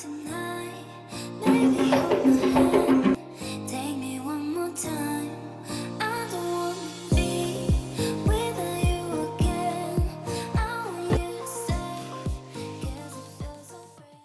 tonight. Baby, hold my hand. Take me one more time. I don't wanna be without you again. I want you to stay, 'cause it feels so great.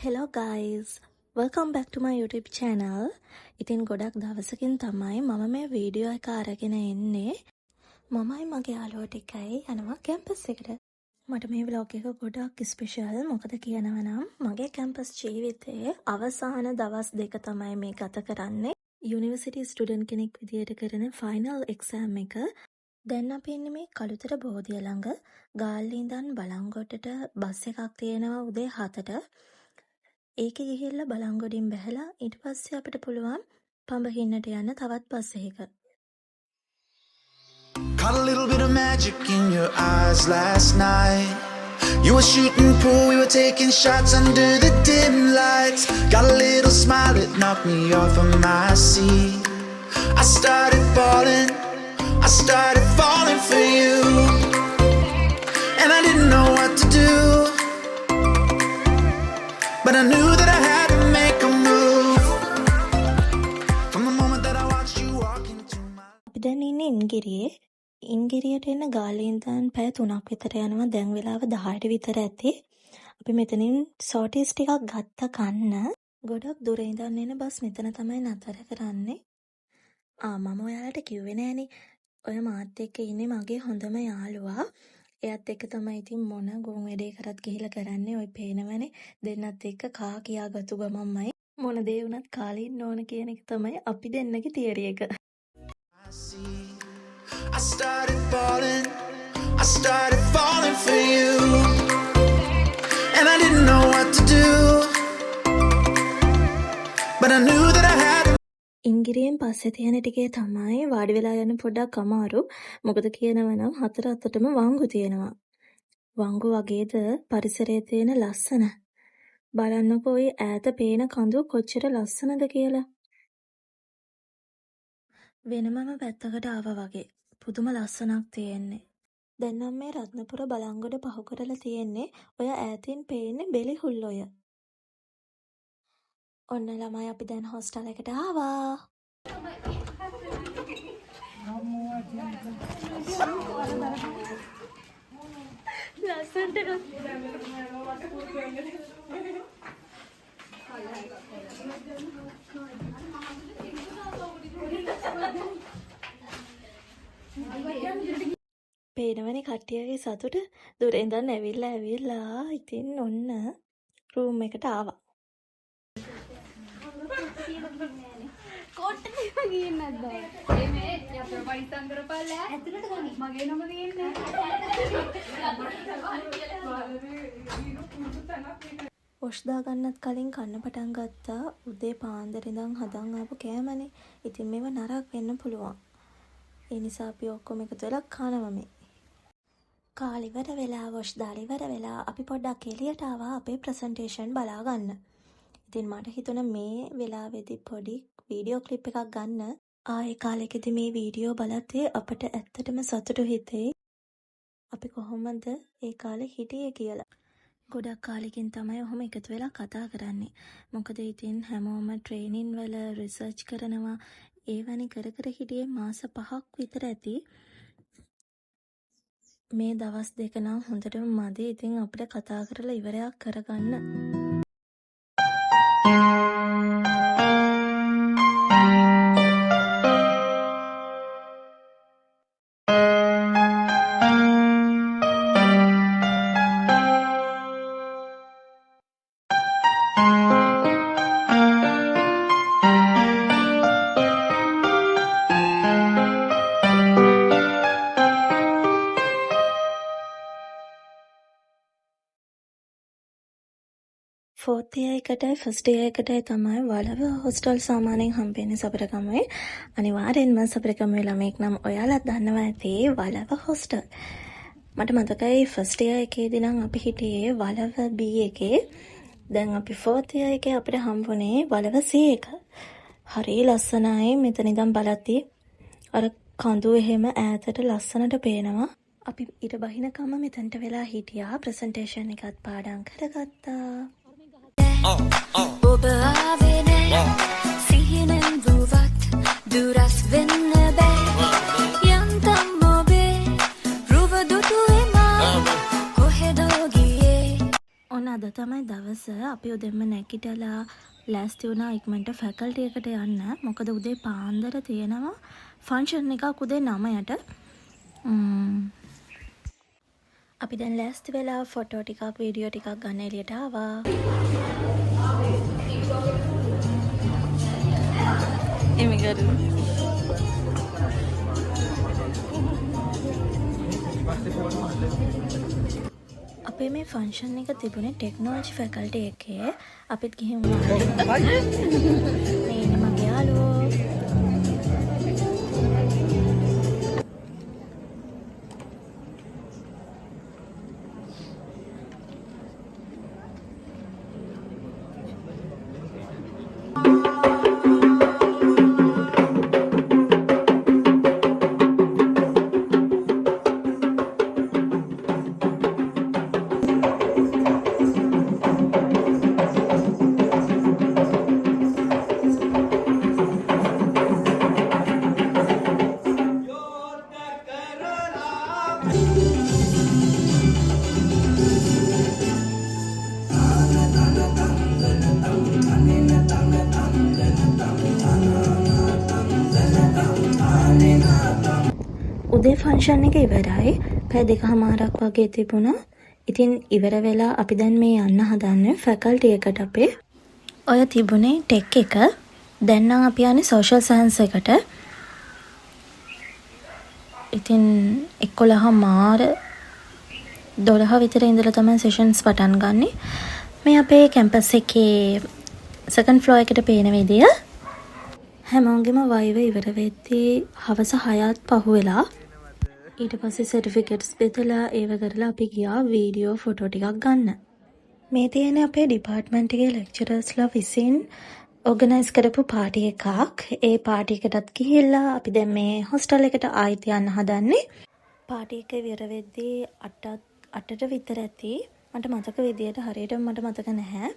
Hello guys welcome back to my YouTube channel. ඉතින් ගොඩක් දවසකින් තමයි මම මේ video එක අරගෙන එන්නේ. මමයි මගේ යාළුවෝ ටිකයි යනවා කැම්පස් එකට. මට මේ vlog එක ගොඩක් ස්පෙෂල්. මොකද කියනවා නම් මගේ කැම්පස් ජීවිතයේ අවසාන දවස් දෙක තමයි මේ ගත කරන්නේ. යුනිවර්සිටි ස්ටුඩන්ට් කෙනෙක් විදියට කරන ෆයිනල් එක්සෑම් එක. දැන් අපි ඉන්නේ මේ කළුතර බෝධිය ළඟ. ගාල්ලේ ඉඳන් බලංගොඩට බස් එකක් තියෙනවා උදේ 7ට. ඒකේ ගිහිල්ලා බලංගොඩින් බැහැලා ඊට පස්සේ අපිට පුළුවන් පඹහින්නට යන්න තවත් බස් එකක. Caught a little bit of magic in your eyes last night. You were shooting pool, we were taking shots under the dim lights. Got a little smile that knocked me off of my seat. I started falling for you. And I didn't know what to do, but I knew that I had to make a move. From the moment that I watched you walk into my අපි දැන් ඉන්නේ ඉන්ගිරියේ. ඉන්ගිරියට එන්න ගාල්ලේ ඉඳන් පැය 3ක් විතර යනවා. දැන් වෙලාව 10ට විතර ඇති. අපි මෙතනින් ෂෝටිස් ටිකක් ගත්ත කන්න. ගොඩක් දුර ඉඳන් එන බස් මෙතන තමයි නතර කරන්නේ. මම ඔයාලට කිව්වේ නෑනේ. ඔය මාත් එක්ක ඉන්නේ මගේ හොඳම යාළුවා. එයාත් එක්ක තමයි ඉතින් මොන ගොන් වැඩේ කරත් ගිහිල්ලා කරන්නේ. ඔය පේනවනේ දෙන්නත් එක්ක කා කියා ගතු ගමම්මයි. මොන දේ වුණත් කාලේ ඉන්න ඕන කියන එක තමයි අපි දෙන්නගේ තියරි එක. seat. I started falling for you. And I didn't know what to do, but I knew that I had to. ඉංගිරියෙන් පස්සේ තියෙන ටිකේ තමයි වාඩි වෙලා යන පොඩ්ඩක් අමාරු. මොකද කියනවා නම් හතර අතටම වංගු තියෙනවා. වංගු වගේද පරිසරයේ තියෙන ලස්සන. බලන්නකෝ ඔය ඈත පේන කඳු කොච්චර ලස්සනද කියලා. වෙනමම පැත්තකට ආවා වගේ. පුදුම ලස්සනක් තියෙන්නේ. දැන් නම් මේ රත්නපුර බලංගොඩ පහු කරලා තියෙන්නේ. ඔය ඈතින් පේන්නේ බෙලිහුල්ලොය. ඔන්න ළමයි අපි දැන් හොස්ටල් එකට ආවා. පේනවනේ කට්ටියගේ සතුට. දුර ඉඳන් ඇවිල්ලා ඉතින් ඔන්න රූම් එකට ආවා. වොෂ් දාගන්නත් කලින් කන්න පටන් ගත්තා. උදේ පාන්දර ඉඳන් හදන් ආපු කෑමනේ. ඉතින් මේව නරක වෙන්න පුළුවන්. ඒ නිසා අපි ඔක්කොම එකතු වෙලා කනවා මේ. කාලේ ඉවර වෙලා වොෂ් දාලා ඉවර වෙලා අපි පොඩ්ඩක් එළියට ආවා අපේ ප්‍රසන්ටේෂන් බලා ගන්න. ඉතින් මට හිතුණා මේ වෙලාවේදී පොඩි වීඩියෝ ක්ලිප් එකක් ගන්න. ආයේ කාලෙකදී මේ වීඩියෝ බලද්දී අපිට ඇත්තටම සතුටු හිතේ. අපි කොහොමද ඒ කාලේ හිටියේ කියලා. ගොඩක් කාලෙකින් තමයි ඔහොම එකතු වෙලා කතා කරන්නේ. මොකද ඉතින් හැමෝම ට්‍රේනින් වල රිසර්ච් කරනවා. ඒවනේ කර හිටියේ මාස 5ක් විතර ඇති. මේ දවස් දෙක නම් හොඳටම මදි. ඉතින් අපිට කතා කරලා ඉවරයක් කරගන්න. ෆෝර්ත් ඉයර් එකටයි ෆස්ට් ඉයර් එකටයි තමයි වලව හොස්ටල් සාමාන්‍යයෙන් හම්බෙන්නේ සබරගමුවේ. අනිවාර්යෙන්ම සබරගමුවේ ළමෙක් නම් ඔයාලත් දන්නවා ඇති වලව හොස්ටල්. මට මතකයි ෆස්ට් ඉයර් එකේදී නම් අපි හිටියේ වලව B එකේ. දැන් අපි ෆෝර්ත් ඉයර් එකේ අපිට හම්බුනේ වලව C එක. හරි ලස්සනයි. මෙතන ඉඳන් බලද්දි අර කඳු එහෙම ඈතට ලස්සනට පේනවා. අපි ඊට බහිනකම මෙතනට වෙලා හිටියා. ප්‍රසන්ටේෂන් එකත් පාඩම් කරගත්තා. ඔබ ආවේ නෑ සිහිනෙන් වුවත් දුරස් වෙන්න බෑ යන්තම් ඔබේ රුව දුටුවේ මා කොහෙදෝ ගියේ. ඔන්න අද තමයි දවස. අපි උදෙන්ම නැගිටලා ලෑස්ති වුණා ඉක්මනට ෆැකල්ටි එකට යන්න. මොකද උදේ පාන්දර තියෙනවා ෆන්ක්ෂන් එකක් උදේ 9ට. අපි දැන් ලෑස්ති වෙලා ෆොටෝ ටිකක් වීඩියෝ ටිකක් ගන්න එළියට ආවා. එමිගරු අපේ මේ ෆන්ක්ෂන් එක තිබුණේ ටෙක්නෝලොජි ෆැකල්ටි එකේ. අපිත් ගිහින් වුණා. මේ ඉන්නේ මගේ යාළුවෝ. උදේ ෆන්ක්ෂන් එක ඉවරයි. පැය 2:00ක් වගේ තිබුණා. ඉතින් ඉවර වෙලා අපි දැන් මේ යන්න හදන්නේ ෆැකල්ටි එකට අපේ. ඔය තිබුණේ ටෙක් එක. දැන් නම් අපි යන්නේ සෝෂල් සයන්ස් එකට. ඉතින් 11:00 12 විතර ඉඳලා තමයි සෙෂන්ස් පටන් ගන්නෙ. මේ අපේ කැම්පස් එකේ සෙකන්ඩ් ෆ්ලෝර් එකට පේන විදිය. හැමෝගෙම වයිව ඉවර වෙද්දී හවස 6ත් පහුවෙලා. ඊට පස්සේ සර්ටිෆිකේට්ස් බෙදලා ඒව කරලා අපි ගියා වීඩියෝ ෆොටෝ ටිකක් ගන්න. මේ තියෙන්නේ අපේ ඩිපාර්ට්මන්ට් එකේ ලෙක්චරර්ස්ලා විසින් ඕගනයිස් කරපු පාටි එකක්. ඒ පාටි එකටත් ගිහිල්ලා අපි දැන් මේ හොස්ටල් එකට ආයිත් යන්න හදන්නේ. පාටි එක ඉවර වෙද්දී 8ට විතර ඇති. මට මතක විදියට හරියටම මට මතක නැහැ.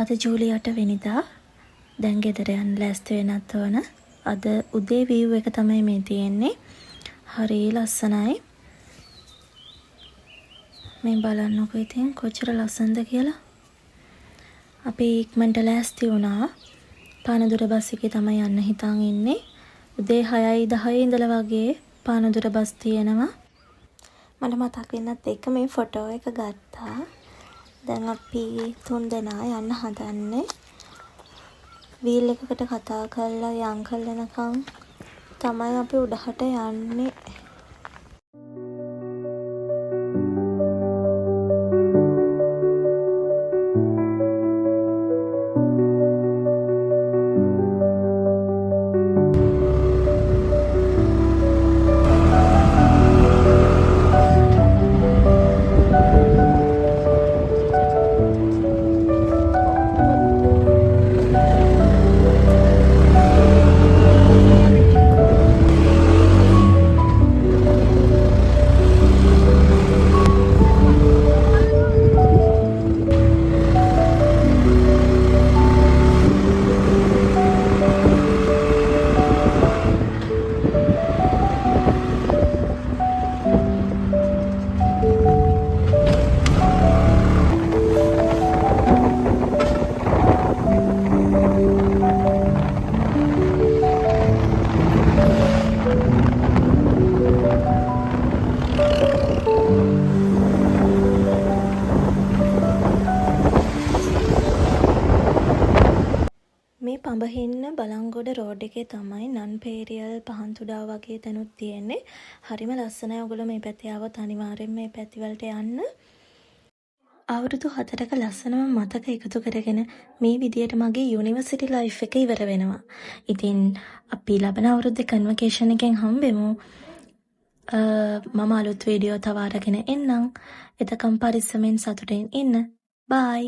අද ජූලි 8 වෙනිදා. දැන් ගෙදර යන්න ලෑස්ති වෙනත් ඕන. අද උදේ view එක තමයි මේ තියෙන්නේ. හරි ලස්සනයි. මේ බලන්නකෝ ඉතින් කොච්චර ලස්සනද කියලා. අපි ඉක්මනට ලෑස්ති වුණා. පානදුර බස් එකේ තමයි යන්න හිතාන් ඉන්නේ. උදේ 6:10 ඉඳලා වගේ පානදුර බස් තියෙනවා. මට මතක් වෙනත් එක මේ ෆොටෝ එක ගත්තා. දැන් අපි 3 දෙනා යන්න හදන්නේ. වීල් එකකට කතා කරලා යංකල් එනකම් තමයි අපි උඩහට යන්නේ. ගොඩ රෝඩ් එකේ තමයි නන්පේරියල් පහන්තුඩා වගේ තැනුත් තියෙන්නේ. හරිම ලස්සනයි. ඔයගොල්ලෝ මේ පැත්තේ ආවොත් අනිවාර්යෙන් මේ පැති වලට යන්න. අවුරුදු 4ක ලස්සනම මතක එකතු කරගෙන මේ විදියට මගේ යුනිවර්සිටි ලයිෆ් එක ඉවර වෙනවා. ඉතින් අපි ලබන අවුරුද්දේ කන්වොකේෂන් එකෙන් හම්බෙමු. මම අලුත් වීඩියෝ තව අරගෙන එන්නම්. එතකම් පරිස්සමෙන් සතුටින් ඉන්න. බයි.